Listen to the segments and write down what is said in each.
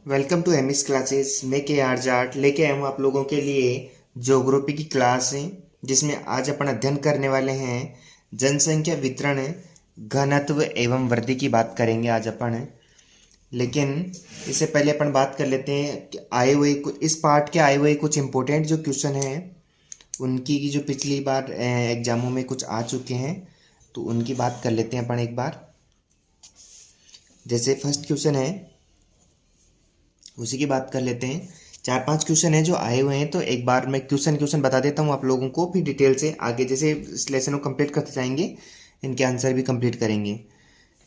Welcome to MS classes. मैं के are Jat लेके आया हूँ आप लोगों के लिए ज्योग्राफी की क्लास है, जिसमें आज अपन अध्ययन करने वाले हैं जनसंख्या वितरण, घनत्व एवं वृद्धि की बात करेंगे आज अपन। लेकिन इससे पहले अपन बात कर लेते हैं कि आए हुए इस पार्ट के आए हुए कुछ इंपॉर्टेंट जो क्वेश्चन हैं उनकी की जो पिछली बार एग्जामों में कुछ आ चुके हैं, तो उनकी बात कर लेते हैं अपन एक बार। जैसे फर्स्ट क्वेश्चन है उसी की बात कर लेते हैं। चार पांच क्वेश्चन है जो आए हुए हैं, तो एक बार मैं क्वेश्चन क्वेश्चन बता देता हूँ आप लोगों को, फिर डिटेल से आगे जैसे इस लेसन को कंप्लीट करते जाएंगे इनके आंसर भी कंप्लीट करेंगे।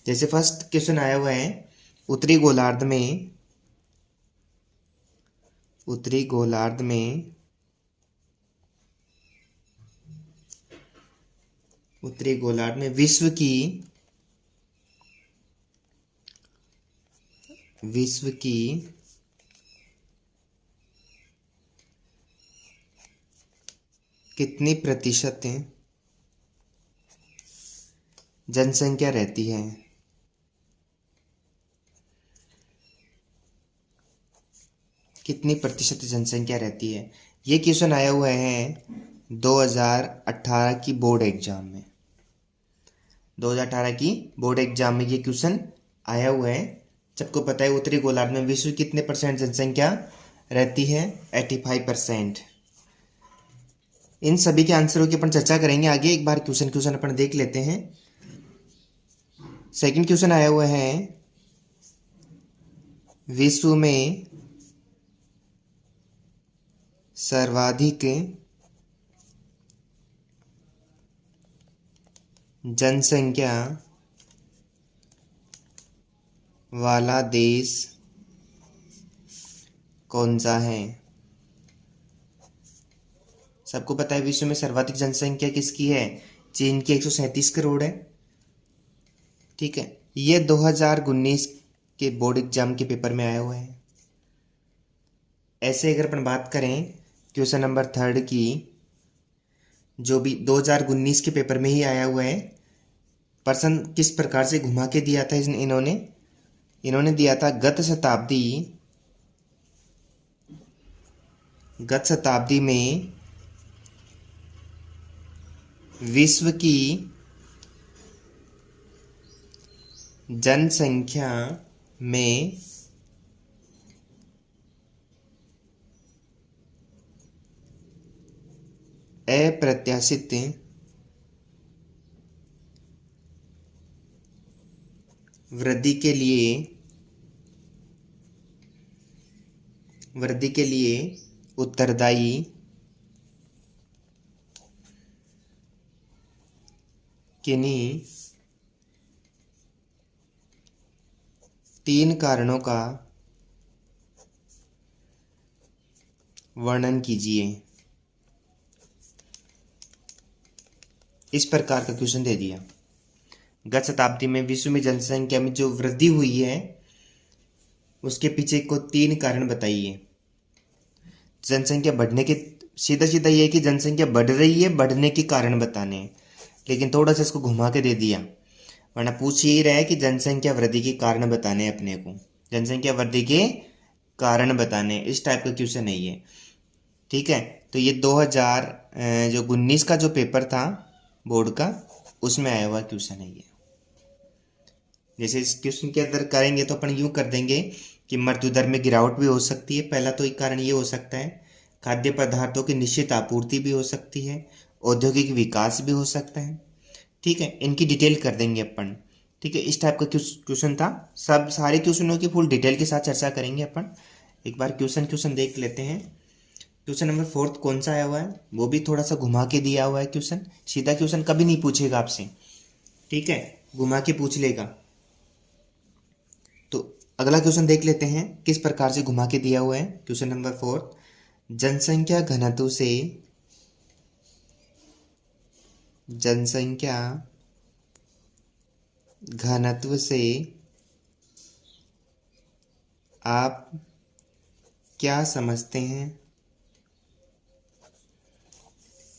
जैसे फर्स्ट क्वेश्चन आया हुआ है, उत्तरी गोलार्ध में उत्तरी गोलार्ध में उत्तरी गोलार्ध में विश्व की कितनी प्रतिशत जनसंख्या रहती है? कितनी प्रतिशत जनसंख्या रहती है? ये क्वेश्चन आया हुआ है 2018 की बोर्ड एग्जाम में। 2018 की बोर्ड एग्जाम में ये क्वेश्चन आया हुआ है। सबको पता है उत्तरी गोलार्ध में विश्व की कितने परसेंट जनसंख्या रहती है? 85%। इन सभी के आंसरों की अपन चर्चा करेंगे आगे। एक बार क्वेश्चन क्वेश्चन अपन देख लेते हैं। सेकंड क्वेश्चन आया हुआ है, विश्व में सर्वाधिक जनसंख्या वाला देश कौन सा है? सबको पता है विश्व में सर्वाधिक जनसंख्या किसकी है? चीन की 137 करोड़ है। ठीक है, ये 2019 के बोर्ड एग्जाम के पेपर में आया हुआ है। ऐसे अगर अपन बात करें क्वेश्चन नंबर थर्ड की, जो भी 2019 के पेपर में ही आया हुआ है, प्रश्न किस प्रकार से घुमा के दिया था इन्होंने दिया था गत शताब्दी में विश्व की जनसंख्या में अप्रत्याशित वृद्धि के लिए उत्तरदायी किन्हीं तीन कारणों का वर्णन कीजिए। इस प्रकार का क्वेश्चन दे दिया। गत शताब्दी में विश्व में जनसंख्या में जो वृद्धि हुई है उसके पीछे को तीन कारण बताइए। जनसंख्या बढ़ने के, सीधा सीधा ये है कि जनसंख्या बढ़ रही है, बढ़ने के कारण बताने हैं, लेकिन थोड़ा सा इसको घुमा के दे दिया। वरना पूछ ही रहा है कि जनसंख्या वृद्धि के कारण बताने हैं अपने को, जनसंख्या वृद्धि के कारण बताने, इस टाइप का क्वेश्चन है ये। ठीक है, तो ये 2019 का जो पेपर था बोर्ड का, उसमें आया हुआ क्वेश्चन है ये। जैसे इस क्वेश्चन के अंदर करेंगे तो अपन यूं कर देंगे कि मृत्यु दर में गिरावट भी हो सकती है, पहला तो एक कारण ये हो सकता है। खाद्य पदार्थों की निश्चित आपूर्ति भी हो सकती है, औद्योगिक विकास भी हो सकता है। ठीक है, इनकी डिटेल कर देंगे अपन। ठीक है, इस टाइप का क्वेश्चन था। सब सारे क्वेश्चनों की फुल डिटेल के साथ चर्चा करेंगे अपन। एक बार क्वेश्चन देख लेते हैं। क्वेश्चन नंबर फोर्थ कौन सा आया हुआ है, वो भी थोड़ा सा घुमा के दिया हुआ है क्वेश्चन। सीधा क्वेश्चन कभी नहीं पूछेगा आपसे, ठीक है, घुमा के पूछ लेगा। तो अगला क्वेश्चन देख लेते हैं किस प्रकार से घुमा के दिया हुआ है। क्वेश्चन नंबर फोर्थ, जनसंख्या घनत्व से आप क्या समझते हैं?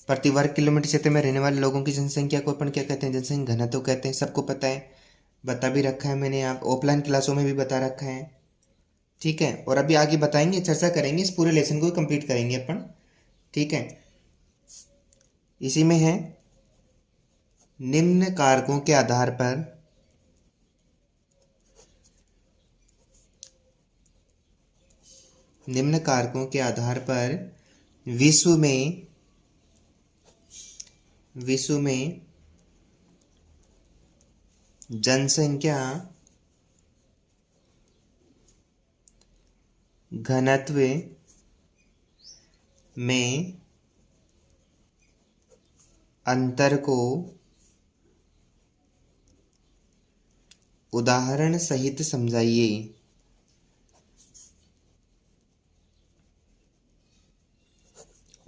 प्रति वर्ग किलोमीटर क्षेत्र में रहने वाले लोगों की जनसंख्या को अपन क्या कहते हैं? जनसंख्या घनत्व कहते हैं। सबको पता है, बता भी रखा है मैंने, आप ऑफलाइन क्लासों में भी बता रखा है। ठीक है, और अभी आगे बताएंगे, चर्चा करेंगे, इस पूरे लेसन को कंप्लीट करेंगे अपन। ठीक है, इसी में है निम्न कारकों के आधार पर विश्व में जनसंख्या घनत्व में अंतर को उदाहरण सहित समझाइए।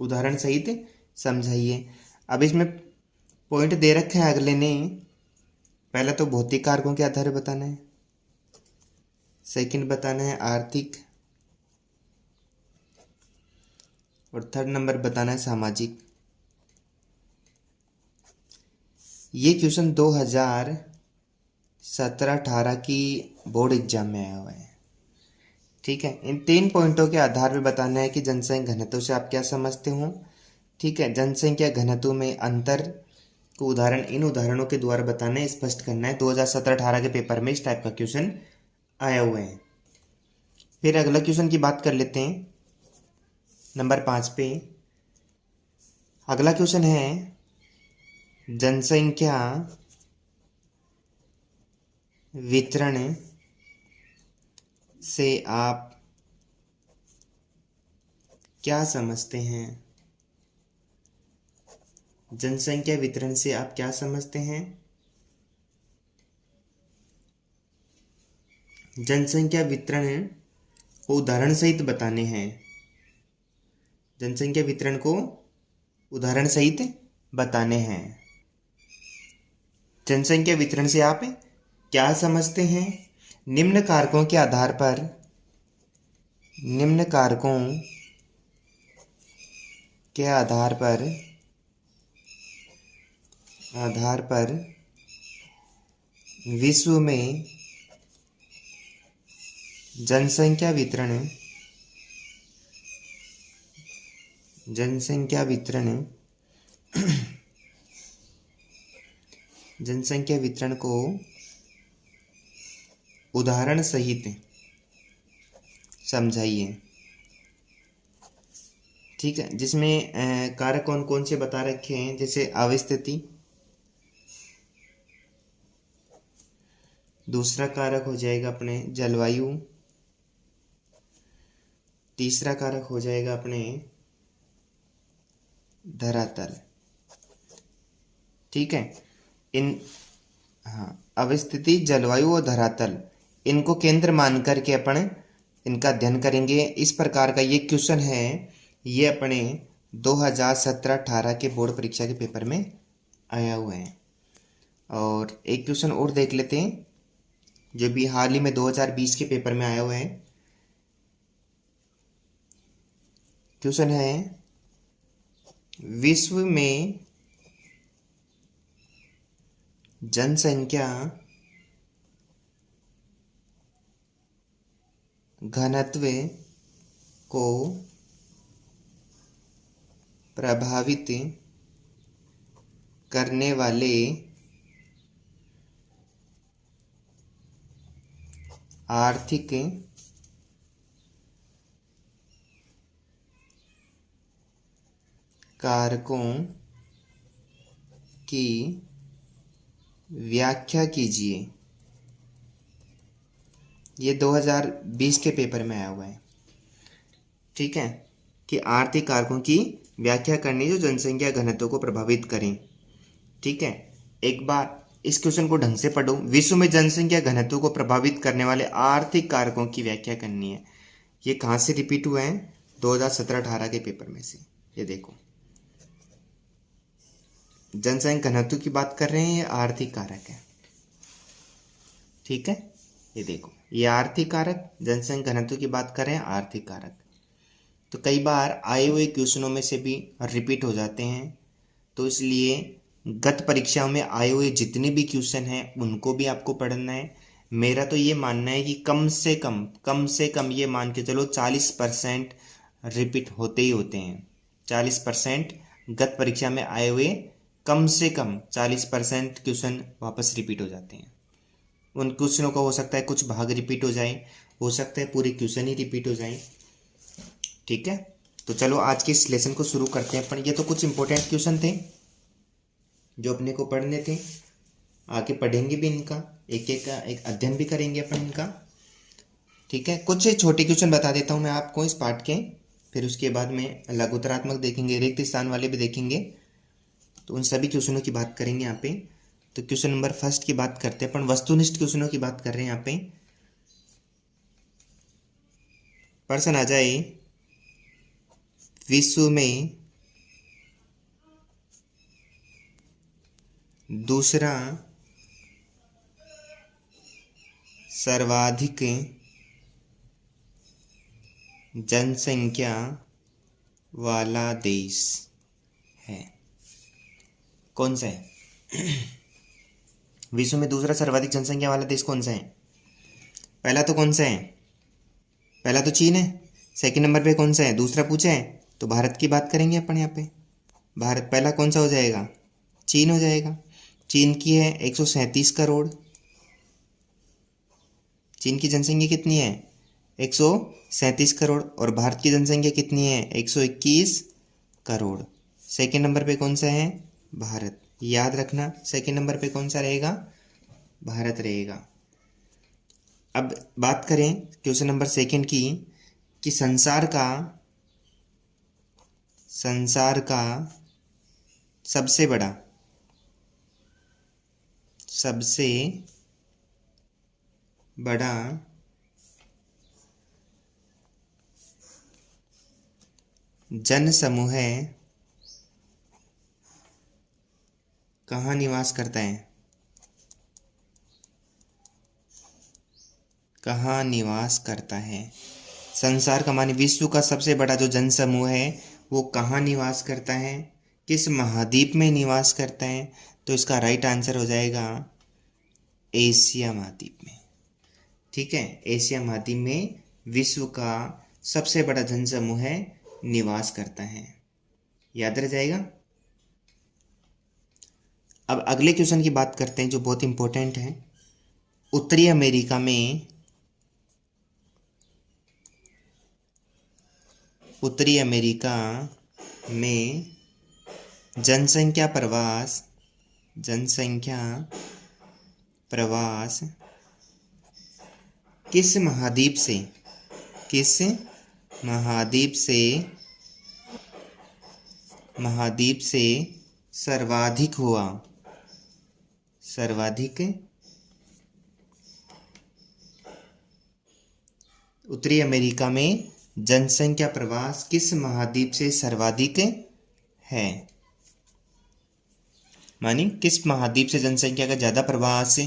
उदाहरण सहित समझाइए। अब इसमें पॉइंट दे रखे हैं अगले ने, पहला तो भौतिक कारकों के आधार बताना है, सेकंड बताना है आर्थिक, और थर्ड नंबर बताना है सामाजिक। ये क्वेश्चन 2017-18 की बोर्ड एग्जाम में आया हुआ है। ठीक है, इन 3 पॉइंटों के आधार पर बताना है कि जनसंख्या घनत्व से आप क्या समझते हो। ठीक है, जनसंख्या घनत्व में अंतर को उदाहरण, इन उदाहरणों के द्वारा बताना है, स्पष्ट करना है। 2017-18 के पेपर में इस टाइप का क्वेश्चन आया हुआ है। फिर अगला क्वेश्चन की बात कर लेते हैं, नंबर 5 पे। अगला क्वेश्चन है जनसंख्या वितरण से आप क्या समझते हैं। जनसंख्या वितरण से आप क्या समझते हैं। जनसंख्या वितरण को उदाहरण सहित बताने हैं। जनसंख्या वितरण को उदाहरण सहित बताने हैं। जनसंख्या वितरण से आप क्या समझते हैं। निम्न कारकों के आधार पर विश्व में जनसंख्या वितरण को उदाहरण सहित समझाइए। ठीक है, जिसमें कारक कौन कौन से बता रखे हैं, जैसे अवस्थिति, दूसरा कारक हो जाएगा अपने जलवायु, तीसरा कारक हो जाएगा अपने धरातल। ठीक है, अवस्थिति, जलवायु और धरातल, इनको केंद्र मान करके अपन इनका अध्ययन करेंगे। इस प्रकार का ये क्वेश्चन है, ये अपने 2017-18 के बोर्ड परीक्षा के पेपर में आया हुआ है। और एक क्वेश्चन और देख लेते हैं, जो भी हाल ही में 2020 के पेपर में आया हुआ है। क्वेश्चन है, विश्व में जनसंख्या घनत्व को प्रभावित करने वाले आर्थिक कारकों की व्याख्या कीजिए। ये 2020 के पेपर में आया हुआ है। ठीक है, कि आर्थिक कारकों की व्याख्या करनी जो जनसंख्या घनत्व को प्रभावित करें। ठीक है, एक बार इस क्वेश्चन को ढंग से पढ़ो। विश्व में जनसंख्या घनत्व को प्रभावित करने वाले आर्थिक कारकों की व्याख्या करनी है। ये कहाँ से रिपीट हुआ है, 2017-18 के पेपर में से। ये देखो, जनसंख्या घनत्व की बात कर रहे हैं, ये आर्थिक कारक है। ठीक है, ये देखो, ये आर्थिक कारक, जनसंख्या घनत्व की बात कर रहे हैं, आर्थिक कारक। तो कई बार आए हुए क्वेश्चनों में से भी रिपीट हो जाते हैं, तो इसलिए गत परीक्षाओं में आए हुए जितने भी क्वेश्चन हैं उनको भी आपको पढ़ना है। मेरा तो ये मानना है कि कम से कम ये मान के चलो 40% रिपीट होते ही होते हैं। 40% गत परीक्षा में आए हुए कम से कम 40% क्वेश्चन वापस रिपीट हो जाते हैं। उन क्वेश्चनों का हो सकता है कुछ भाग रिपीट हो जाए, हो सकता है पूरे क्वेश्चन ही रिपीट हो जाए। ठीक है, तो चलो आज के इस लेसन को शुरू करते हैं। पर ये तो कुछ इंपॉर्टेंट क्वेश्चन थे जो अपने को पढ़ने थे, आगे पढ़ेंगे भी इनका, एक अध्ययन भी करेंगे अपन इनका। ठीक है, कुछ छोटे क्वेश्चन बता देता हूँ मैं आपको इस पार्ट के, फिर उसके बाद में लघुतरात्मक देखेंगे, रिक्त स्थान वाले भी देखेंगे, तो उन सभी क्वेश्चनों की बात करेंगे यहाँ पे। तो क्वेश्चन नंबर फर्स्ट की बात करते हैं अपन, वस्तुनिष्ठ क्वेश्चनों की बात कर रहे हैं यहाँ पे। प्रश्न आ जाए, विश्व में दूसरा सर्वाधिक जनसंख्या वाला देश है, कौन सा है? विश्व में दूसरा सर्वाधिक जनसंख्या वाला देश कौन सा है? पहला तो कौन सा है? पहला तो चीन है। सेकंड नंबर पे कौन सा है? दूसरा पूछा है तो भारत की बात करेंगे अपन यहाँ पे। भारत पहला कौन सा हो जाएगा? चीन हो जाएगा। चीन की है 137 करोड़। चीन की जनसंख्या कितनी है? 137 करोड़। और भारत की जनसंख्या कितनी है? 121 करोड़। सेकंड नंबर पे कौन सा है? भारत। याद रखना, सेकंड नंबर पे कौन सा रहेगा? भारत रहेगा। अब बात करें क्वेश्चन नंबर सेकंड की, कि संसार का सबसे बड़ा जन समूह कहाँ निवास करता है? कहाँ निवास करता है? संसार का माने विश्व का सबसे बड़ा जो जन समूह है वो कहाँ निवास करता है? किस महाद्वीप में निवास करता है? तो इसका राइट आंसर हो जाएगा एशिया महाद्वीप में। ठीक है, एशिया महाद्वीप में विश्व का सबसे बड़ा जन समूह निवास करता है। याद रह जाएगा। अब अगले क्वेश्चन की बात करते हैं जो बहुत इंपॉर्टेंट है। उत्तरी अमेरिका में जनसंख्या प्रवास किस महाद्वीप से सर्वाधिक हुआ? उत्तरी अमेरिका में जनसंख्या प्रवास किस महाद्वीप से सर्वाधिक है? मानी किस महाद्वीप से जनसंख्या का ज्यादा प्रवास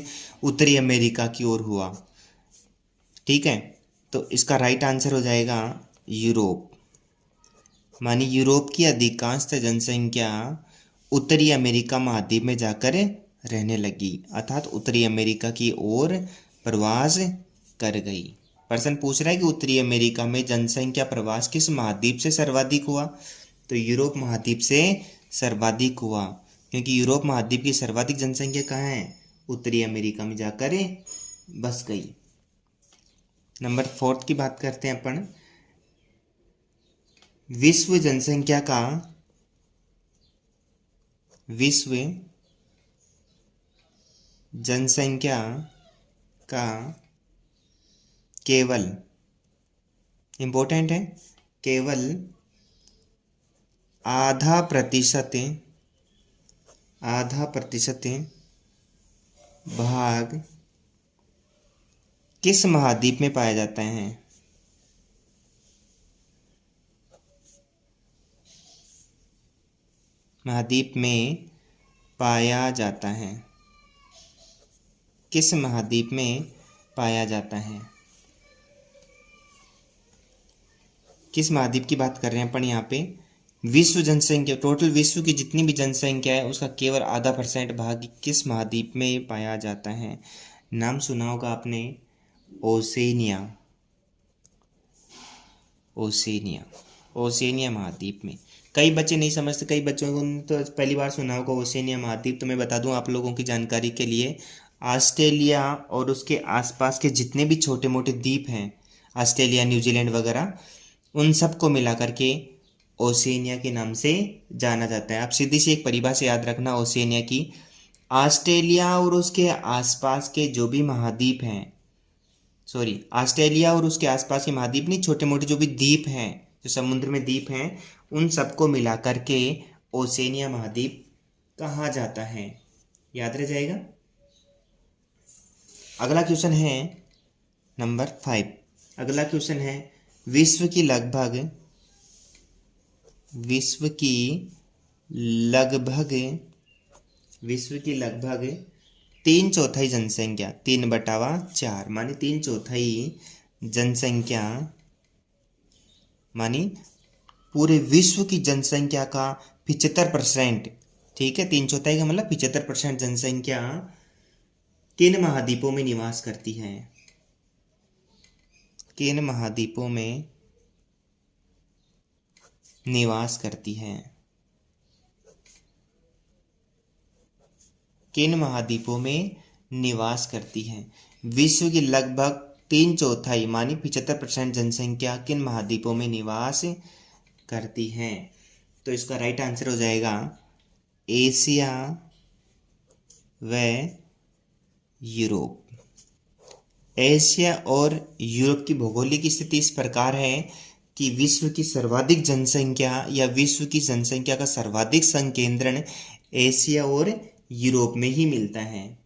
उत्तरी अमेरिका की ओर हुआ? ठीक है, तो इसका राइट आंसर हो जाएगा यूरोप। मानी यूरोप की अधिकांश जनसंख्या उत्तरी अमेरिका महाद्वीप में जाकर रहने लगी, अर्थात उत्तरी अमेरिका की ओर प्रवास कर गई। प्रश्न पूछ रहा है कि उत्तरी अमेरिका में जनसंख्या प्रवास किस महाद्वीप से सर्वाधिक हुआ? तो यूरोप महाद्वीप से सर्वाधिक हुआ, क्योंकि यूरोप महाद्वीप की सर्वाधिक जनसंख्या कहाँ है? उत्तरी अमेरिका में जाकर बस गई। नंबर 4 की बात करते हैं अपन। विश्व जनसंख्या का केवल, इंपॉर्टेंट है, केवल आधा प्रतिशत भाग किस महाद्वीप में पाया जाता है? महाद्वीप में पाया जाता है। किस महाद्वीप में पाया जाता है? किस महाद्वीप की बात कर रहे हैं अपन यहाँ पे? विश्व जनसंख्या, टोटल विश्व की जितनी भी जनसंख्या है उसका केवल 0.5% भाग किस महाद्वीप में पाया जाता है? नाम सुना होगा आपने, ओसेनिया। ओसेनिया, ओसेनिया महाद्वीप में। कई बच्चे नहीं समझते, कई बच्चों को तो पहली बार सुना होगा ओसेनिया महाद्वीप। तो मैं बता दूं आप लोगों की जानकारी के लिए, ऑस्ट्रेलिया और उसके आसपास के जितने भी छोटे मोटे द्वीप हैं, ऑस्ट्रेलिया, न्यूजीलैंड वगैरह, उन सबको मिला करके ओसेनिया के नाम से जाना जाता है। आप सीधी सी एक परिभाषा याद रखना ओसेनिया की, ऑस्ट्रेलिया और उसके आसपास के जो भी महाद्वीप हैं, सॉरी, ऑस्ट्रेलिया और उसके आसपास के महाद्वीप नहीं, छोटे मोटे जो भी द्वीप हैं, जो समुद्र में द्वीप हैं, उन सबको मिला करके ओसेनिया महाद्वीप कहा जाता है। याद रह जाएगा। अगला क्वेश्चन है नंबर 5। अगला क्वेश्चन है, विश्व की लगभग विश्व की लगभग विश्व की लगभग 3/4 जनसंख्या, 3/4 मानी 3/4 जनसंख्या, मानी पूरे विश्व की जनसंख्या का 75%, ठीक है, 3/4 का मतलब 75% जनसंख्या किन महाद्वीपों में निवास करती है? किन महाद्वीपों में निवास करती है? किन महाद्वीपों में निवास करती है? विश्व की लगभग 3/4 मानी 75% जनसंख्या किन महाद्वीपों में निवास करती है? तो इसका राइट आंसर हो जाएगा एशिया व यूरोप। एशिया और यूरोप की भौगोलिक स्थिति इस प्रकार है कि विश्व की सर्वाधिक जनसंख्या या विश्व की जनसंख्या का सर्वाधिक संकेंद्रण एशिया और यूरोप में ही मिलता है।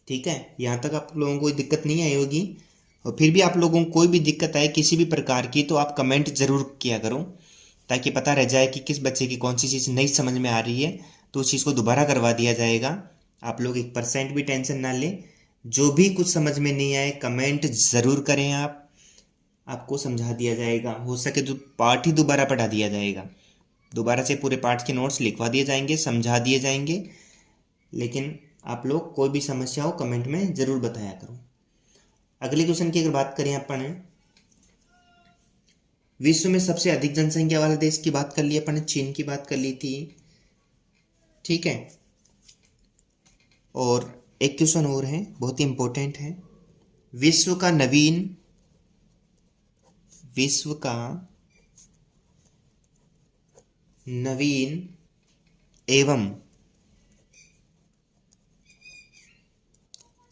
ठीक है, यहाँ तक आप लोगों को कोई दिक्कत नहीं आई होगी। और फिर भी आप लोगों को कोई भी दिक्कत आए किसी भी प्रकार की, तो आप कमेंट जरूर किया करो, ताकि पता रह जाए कि किस बच्चे की कौन सी चीज़ नहीं समझ में आ रही है, तो उस चीज़ को दोबारा करवा दिया जाएगा। आप लोग 1% भी टेंशन ना लें। जो भी कुछ समझ में नहीं आए कमेंट ज़रूर करें आप, आपको समझा दिया जाएगा। हो सके तो पाठ ही दोबारा पढ़ा दिया जाएगा, दोबारा से पूरे पाठ के नोट्स लिखवा दिए जाएंगे, समझा दिए जाएंगे। लेकिन आप लोग कोई भी समस्या हो कमेंट में ज़रूर बताया करो। अगले क्वेश्चन की अगर बात करें अपन, विश्व में सबसे अधिक जनसंख्या वाले देश की बात कर ली अपन ने, चीन की बात कर ली थी, ठीक है। और एक क्वेश्चन और है, बहुत ही इंपॉर्टेंट है, विश्व का नवीन एवं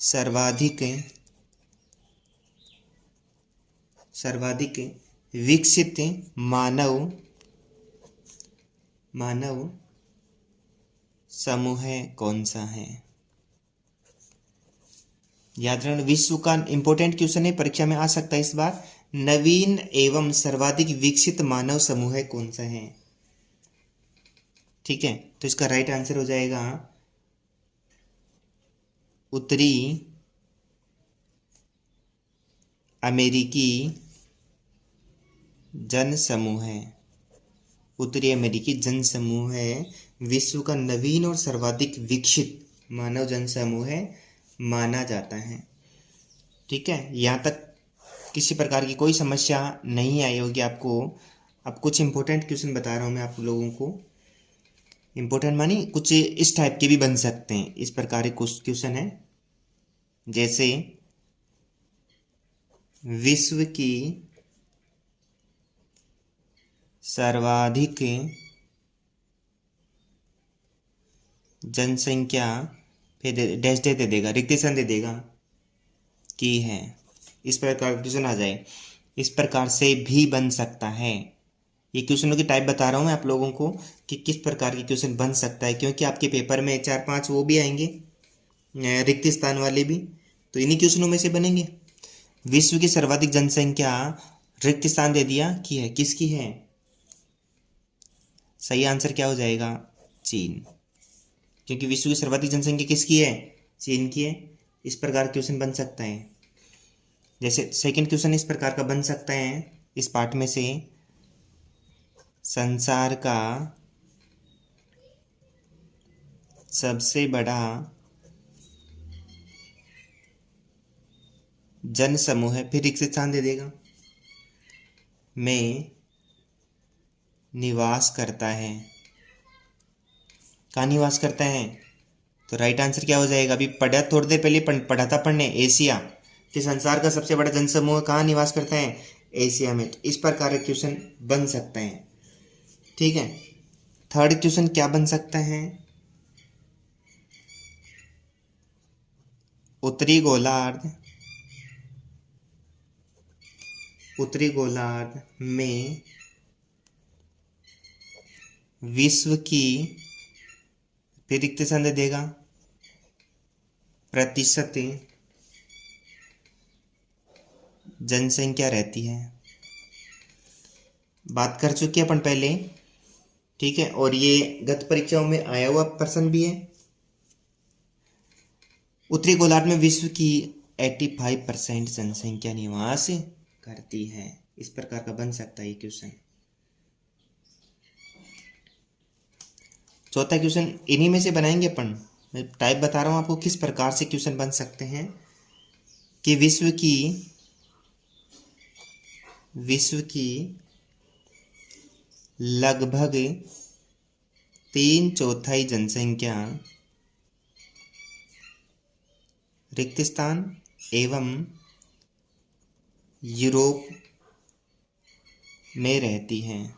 सर्वाधिक विकसित मानव समूह कौन सा है? याद रखना, विश्व का इंपॉर्टेंट क्वेश्चन है, परीक्षा में आ सकता है इस बार। नवीन एवं सर्वाधिक विकसित मानव समूह कौन सा है? ठीक है, तो इसका राइट आंसर हो जाएगा उत्तरी अमेरिकी जनसमूह है। उत्तरी अमेरिकी जनसमूह है विश्व का नवीन और सर्वाधिक विकसित मानव जनसमूह माना जाता है। ठीक है, यहाँ तक किसी प्रकार की कोई समस्या नहीं आई होगी आपको। अब कुछ इंपॉर्टेंट क्वेश्चन बता रहा हूँ मैं आप लोगों को। इंपॉर्टेंट मानी कुछ इस टाइप के भी बन सकते हैं, इस प्रकार के कुछ क्वेश्चन है, जैसे विश्व की सर्वाधिक जनसंख्या, फिर डैश दे देगा, रिक्त स्थान दे देगा की है। इस प्रकार क्वेश्चन आ जाए, इस प्रकार से भी बन सकता है। ये क्वेश्चनों की टाइप बता रहा हूँ मैं आप लोगों को कि किस प्रकार के क्वेश्चन बन सकता है, क्योंकि आपके पेपर में 4-5 वो भी आएंगे रिक्त स्थान वाले भी, तो इन्हीं क्वेश्चनों में से बनेंगे। विश्व की सर्वाधिक जनसंख्या रिक्त स्थान दे दिया कि है, किसकी है? सही आंसर क्या हो जाएगा? चीन, क्योंकि विश्व की सर्वाधिक जनसंख्या किसकी है? चीन की है। इस प्रकार क्वेश्चन बन सकता है। जैसे सेकंड क्वेश्चन इस प्रकार का बन सकता है इस पार्ट में से, संसार का सबसे बड़ा जन समूह है, फिर रिक्त स्थान दे देगा, में निवास करता है। कहाँ निवास करता है? तो राइट आंसर क्या हो जाएगा? अभी पढ़ा, थोड़ी देर पहले पढ़ा था पढ़ने, एशिया कि संसार का सबसे बड़ा जनसमूह कहाँ निवास करता है? एशिया में। तो इस प्रकार का क्वेश्चन बन सकता है। ठीक है, थर्ड क्वेश्चन क्या बन सकता है? उत्तरी गोलार्ध में विश्व की, फिर रिक्त स्थान दे देगा, प्रतिशत जनसंख्या रहती है। बात कर चुके अपन पहले। ठीक है, और ये गत परीक्षाओं में आया हुआ प्रश्न भी है। उत्तरी गोलार्ध में विश्व की 85% जनसंख्या निवास करती है। इस प्रकार का बन सकता है ये क्वेश्चन। चौथा क्वेश्चन इन्हीं में से बनाएंगे अपन। मैं टाइप बता रहा हूं आपको किस प्रकार से क्वेश्चन बन सकते हैं कि विश्व की लगभग 3/4 जनसंख्या रिक्त स्थान एवं यूरोप में रहती है।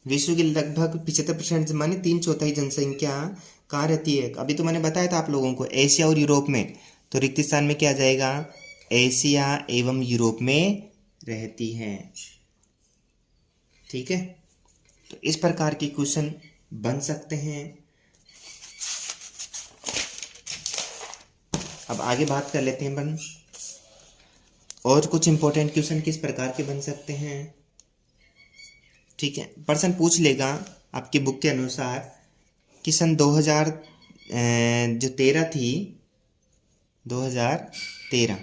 विश्व की लगभग 75% माने 3/4 जनसंख्या कहाँ रहती है? अभी तो मैंने बताया था आप लोगों को, एशिया और यूरोप में। तो रिक्त स्थान में क्या आ जाएगा? एशिया एवं यूरोप में रहती है। ठीक है, तो इस प्रकार के क्वेश्चन बन सकते हैं। अब आगे बात कर लेते हैं अपन, और कुछ इंपॉर्टेंट क्वेश्चन किस प्रकार के बन सकते हैं। ठीक है, पर्सन पूछ लेगा आपकी बुक के अनुसार कि सन 2013 थी, 2013,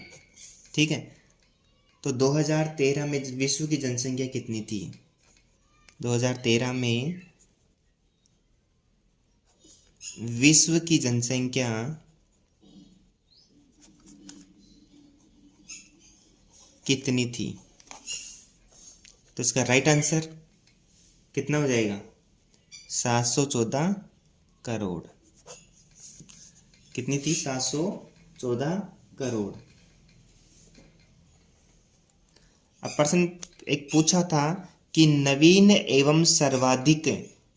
ठीक है, तो 2013 में विश्व की जनसंख्या कितनी थी? 2013 में विश्व की जनसंख्या कितनी थी? तो इसका राइट आंसर कितना हो जाएगा? 714 करोड़। कितनी थी? 714 करोड़। अब प्रश्न एक पूछा था कि नवीन एवं सर्वाधिक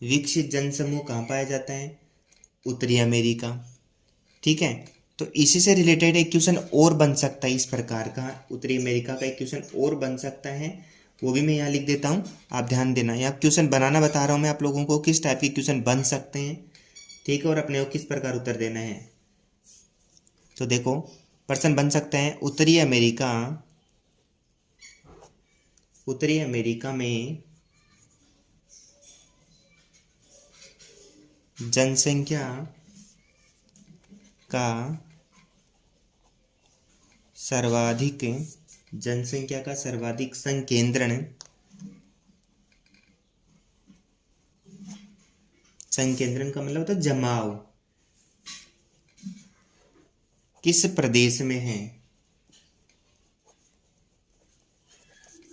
विकसित जनसमूह कहाँ पाया जाता है? उत्तरी अमेरिका। ठीक है, तो इसी से रिलेटेड एक क्वेश्चन और बन सकता है इस प्रकार का। उत्तरी अमेरिका का एक क्वेश्चन और बन सकता है, वो भी मैं यहाँ लिख देता हूँ, आप ध्यान देना। यहाँ क्वेश्चन बनाना बता रहा हूँ मैं आप लोगों को, किस टाइप के क्वेश्चन बन सकते हैं। ठीक है, और अपने को किस प्रकार उत्तर देना है। तो देखो, प्रश्न बन सकते हैं उत्तरी अमेरिका में जनसंख्या का सर्वाधिक संकेंद्रण का मतलब होता है जमाव, किस प्रदेश में है?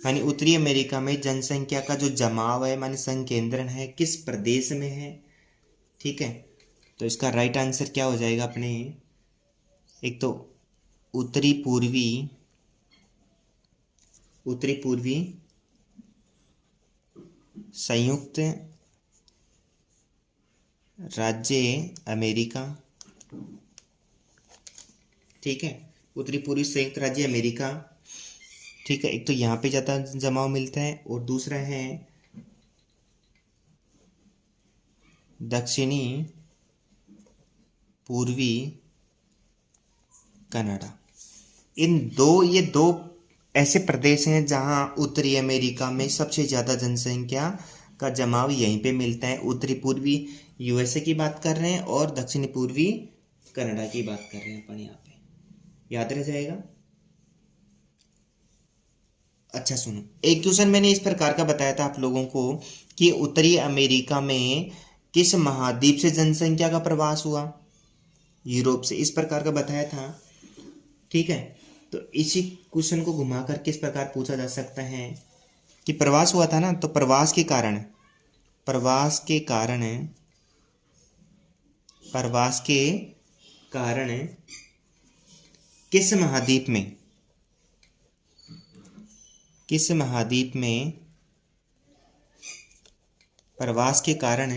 माने उत्तरी अमेरिका में जनसंख्या का जो जमाव है, माने संकेंद्रण है, किस प्रदेश में है? ठीक है, तो इसका राइट आंसर क्या हो जाएगा अपने? एक तो उत्तरी पूर्वी संयुक्त राज्य अमेरिका। ठीक है, उत्तरी पूर्वी संयुक्त राज्य अमेरिका। ठीक है, एक तो यहाँ पे ज़्यादा जमाव मिलता है, और दूसरा है दक्षिणी पूर्वी कनाडा। ये दो ऐसे प्रदेश हैं जहां उत्तरी अमेरिका में सबसे ज़्यादा जनसंख्या का जमाव यहीं पे मिलता है। उत्तरी पूर्वी यूएसए की बात कर रहे हैं और दक्षिणी पूर्वी कनाडा की बात कर रहे हैं अपन यहाँ पे, याद रह जाएगा। अच्छा सुनो, एक क्वेश्चन मैंने इस प्रकार का बताया था आप लोगों को कि उत्तरी अमेरिका में किस महाद्वीप से जनसंख्या का प्रवास हुआ? यूरोप से, इस प्रकार का बताया था। ठीक है, तो इसी क्वेश्चन को घुमाकर किस प्रकार पूछा जा सकता है कि प्रवास हुआ था ना, तो प्रवास के कारण किस महाद्वीप में प्रवास के कारण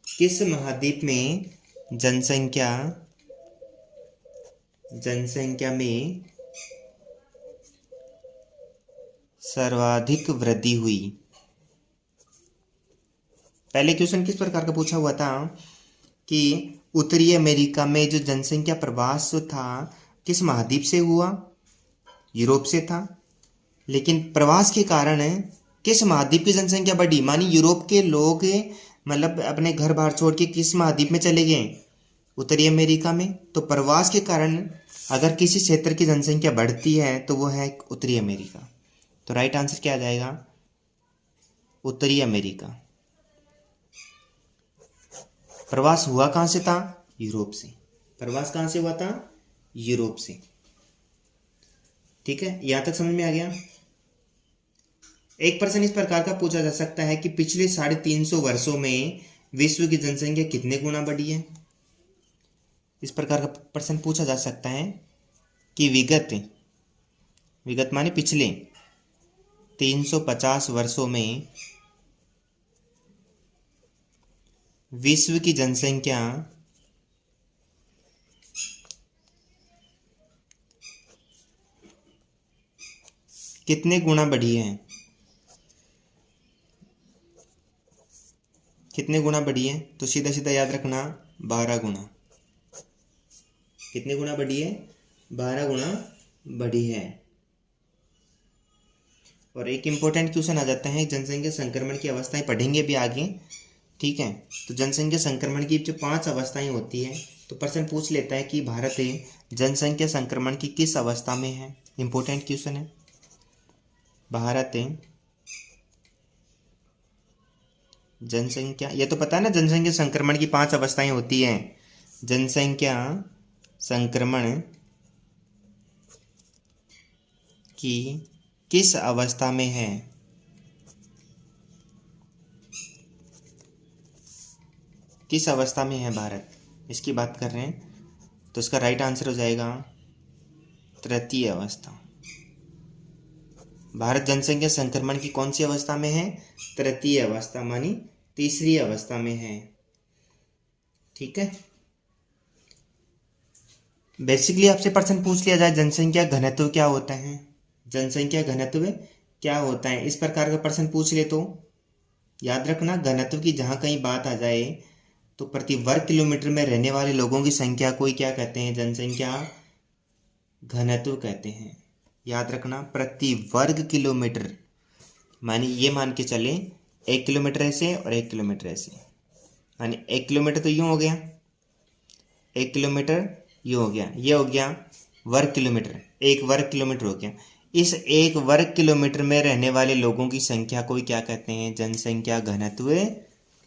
किस महाद्वीप में जनसंख्या में सर्वाधिक वृद्धि हुई। पहले क्वेश्चन किस प्रकार का पूछा हुआ था कि उत्तरी अमेरिका में जो जनसंख्या प्रवास जो था किस महाद्वीप से हुआ, यूरोप से था। लेकिन प्रवास के कारण किस महाद्वीप की जनसंख्या बढ़ी, मानी यूरोप के लोग मतलब अपने घर बाहर छोड़ के किस महाद्वीप में चले गए, उत्तरी अमेरिका में। तो प्रवास के कारण अगर किसी क्षेत्र की जनसंख्या बढ़ती है तो वो है उत्तरी अमेरिका। तो राइट आंसर क्या आ जाएगा, उत्तरी अमेरिका। प्रवास हुआ कहां से था, यूरोप से। प्रवास कहां से हुआ था, यूरोप से। ठीक है, यहां तक समझ में आ गया। एक प्रश्न इस प्रकार का पूछा जा सकता है कि पिछले 350 वर्षों में विश्व की जनसंख्या कितने गुना बढ़ी है। इस प्रकार का प्रश्न पूछा जा सकता है कि विगत माने पिछले 350 वर्षों में विश्व की जनसंख्या कितने गुना बढ़ी है, कितने गुना बढ़ी है। तो सीधा सीधा याद रखना 12 गुना। कितने गुना बढ़ी है, 12 गुना बढ़ी है। और एक इंपॉर्टेंट क्वेश्चन आ जाता है, जनसंख्या संक्रमण की अवस्थाएं पढ़ेंगे भी आगे। ठीक है, तो जनसंख्या संक्रमण की जो 5 अवस्थाएं होती है, तो प्रश्न पूछ लेता है कि भारत जनसंख्या संक्रमण की किस अवस्था में है। इंपॉर्टेंट क्वेश्चन है। भारत जनसंख्या, ये तो पता है ना, जनसंख्या संक्रमण की 5 अवस्थाएं होती हैं। जनसंख्या संक्रमण की किस अवस्था में है, किस अवस्था में है भारत, इसकी बात कर रहे हैं। तो इसका राइट आंसर हो जाएगा तृतीय अवस्था। भारत जनसंख्या संक्रमण की कौन सी अवस्था में है, तृतीय अवस्था, मानी तीसरी अवस्था में है। ठीक है, बेसिकली आपसे प्रश्न पूछ लिया जाए जनसंख्या घनत्व क्या होता है, जनसंख्या घनत्व क्या होता है, इस प्रकार का प्रश्न पूछ ले तो याद रखना, घनत्व की जहां कहीं बात आ जाए तो प्रति वर्ग किलोमीटर में रहने वाले लोगों की संख्या को क्या कहते हैं, जनसंख्या घनत्व कहते हैं। याद रखना, प्रति वर्ग किलोमीटर, मानी ये मान के चले 1 किलोमीटर ऐसे और 1 किलोमीटर ऐसे, यानी 1 किलोमीटर तो यूं हो गया, 1 किलोमीटर यूं हो गया, ये हो गया वर्ग किलोमीटर, 1 वर्ग किलोमीटर हो गया। इस 1 वर्ग किलोमीटर में रहने वाले लोगों की संख्या को क्या कहते हैं, जनसंख्या घनत्व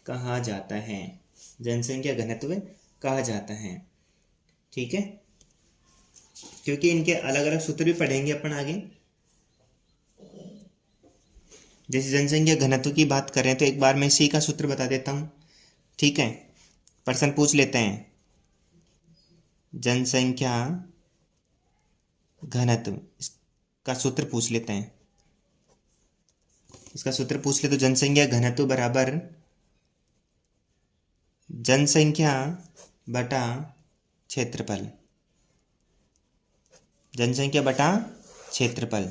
कहा जाता है, जनसंख्या घनत्व कहा जाता है। ठीक है, क्योंकि इनके अलग अलग सूत्र भी पढ़ेंगे अपन आगे। जैसे जनसंख्या घनत्व की बात करें तो एक बार मैं इसी का सूत्र बता देता हूं। ठीक है, प्रश्न पूछ लेते हैं, जनसंख्या घनत्व का सूत्र पूछ लेते हैं। इसका सूत्र पूछ ले तो जनसंख्या घनत्व बराबर जनसंख्या बटा क्षेत्रफल, जनसंख्या बटा क्षेत्रफल,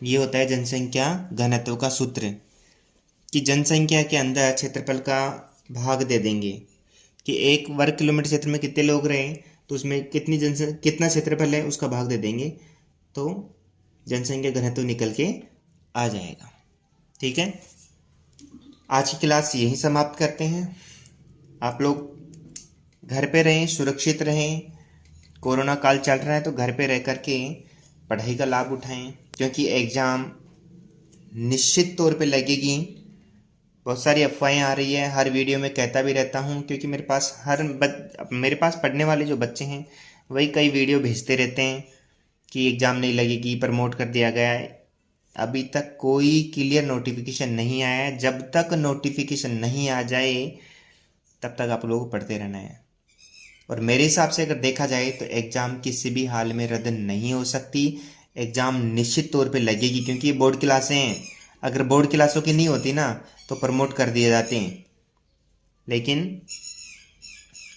ये होता है जनसंख्या घनत्व का सूत्र। कि जनसंख्या के अंदर क्षेत्रफल का भाग दे देंगे कि 1 वर्ग किलोमीटर क्षेत्र में कितने लोग रहे, तो उसमें कितना क्षेत्रफल है उसका भाग दे देंगे, तो जनसंख्या घनत्व निकल के आ जाएगा। ठीक है, आज की क्लास यही समाप्त करते हैं। आप लोग घर पे रहें, सुरक्षित रहें। कोरोना काल चल रहा है तो घर पे रह कर के पढ़ाई का लाभ उठाएं, क्योंकि एग्ज़ाम निश्चित तौर पे लगेगी। बहुत सारी अफवाहें आ रही है, हर वीडियो में कहता भी रहता हूँ, क्योंकि मेरे पास पढ़ने वाले जो बच्चे हैं वही कई वीडियो भेजते रहते हैं कि एग्ज़ाम नहीं लगेगी, प्रमोट कर दिया गया है। अभी तक कोई क्लियर नोटिफिकेशन नहीं आया है। जब तक नोटिफिकेशन नहीं आ जाए तब तक आप लोगों को पढ़ते रहना है। और मेरे हिसाब से अगर देखा जाए तो एग्ज़ाम किसी भी हाल में रद्द नहीं हो सकती। एग्ज़ाम निश्चित तौर पे लगेगी, क्योंकि ये बोर्ड क्लासें हैं। अगर बोर्ड क्लासों की नहीं होती ना तो प्रमोट कर दिए जाते हैं, लेकिन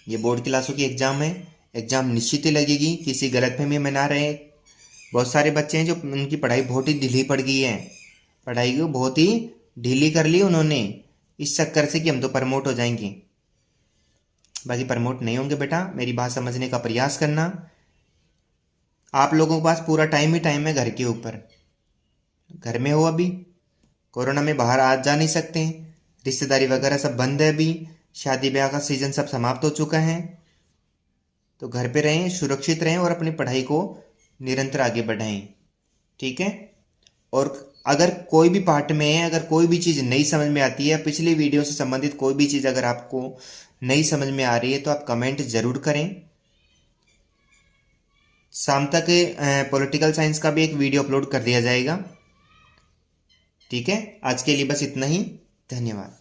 ये बोर्ड क्लासों की एग्ज़ाम है। एग्ज़ाम निश्चित ही लगेगी, किसी गलतफहमी में ना रहे। बहुत सारे बच्चे हैं जो उनकी पढ़ाई बहुत ही ढीली पड़ गई है, पढ़ाई को बहुत ही ढीली कर ली उन्होंने इस चक्कर से कि हम तो प्रमोट हो जाएंगे। बाकी प्रमोट नहीं होंगे बेटा, मेरी बात समझने का प्रयास करना। आप लोगों के पास पूरा टाइम ही टाइम है घर के ऊपर। घर में हो अभी, कोरोना में बाहर आ जा नहीं सकते हैं, रिश्तेदारी वगैरह सब बंद है अभी, शादी ब्याह का सीज़न सब समाप्त हो चुका है। तो घर पे रहें, सुरक्षित रहें और अपनी पढ़ाई को निरंतर आगे बढ़ाएं, ठीक है। और अगर कोई भी पार्ट में अगर कोई भी चीज़ नहीं समझ में आती है, पिछली वीडियो से संबंधित कोई भी चीज़ अगर आपको नहीं समझ में आ रही है तो आप कमेंट ज़रूर करें। शाम तक पॉलिटिकल साइंस का भी एक वीडियो अपलोड कर दिया जाएगा, ठीक है। आज के लिए बस इतना ही, धन्यवाद।